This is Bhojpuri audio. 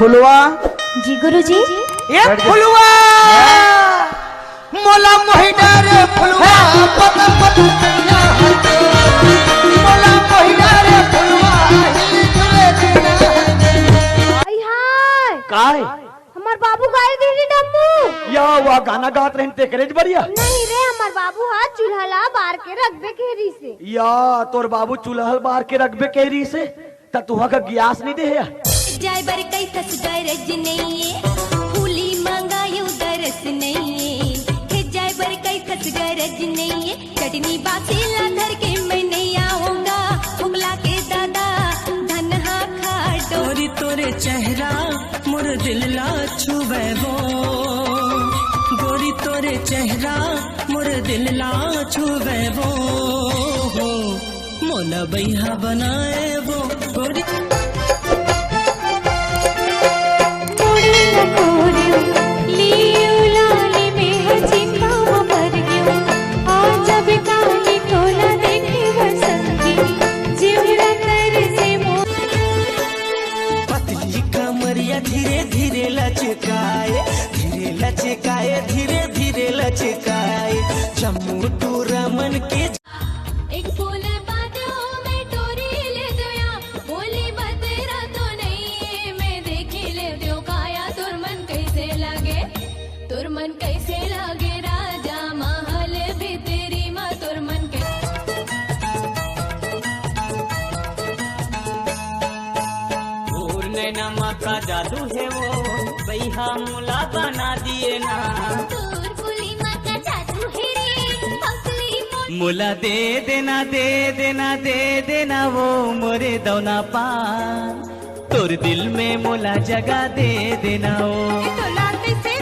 फुलवा। जी गुरुजी। ये फुलवा मोला मोहिना रे फुलवा पत पत कन्या हटे मोला मोहिना रे फुलवा हिल जुले देना आई हाय काय हमार बाबू गाय दीदी डम्मू या वा गाना गात रहन ते करेज बढ़िया नहीं रे हमार बाबू हाथ चूल्हा बार के रखबे खेरी से या तोर बाबू चूल्हा बार के रखबे केरी से त तुहा का गियास नहीं दे या जाय बर कई सस गरज नहीं फूली मंगायो दरस नहीं हे जाय बर कई सस गरज नहीं चटनी बासीला धर के मैं नहीं आऊंगा उगला के दादा धन हा खाटो तोरी तोरे चेहरा मोर दिल ला छुबे वो गोरी तोरे चेहरा मोर दिल ला छुबे वो मोला बैहा बनाए वो गोरी पतली कमरिया धीरे धीरे लचकाए धीरे धीरे लचकाए जम्मू टू रमन के एक फूल बादो मैं टोरी ले दोया बोली बतेरा तो नहीं मैं देखी ले दो काया तुर मन कैसे लागे राजा महल भी तेरी माँ तुर मन और नैना माँ का जादू है वो बैहा मुला बना दिए ना तुर फूली माँ का जादू है रे पगली मुला दे देना दे देना दे देना वो मोरे दौना पान तोर दिल में मुला जगह दे देना वो तो लाते से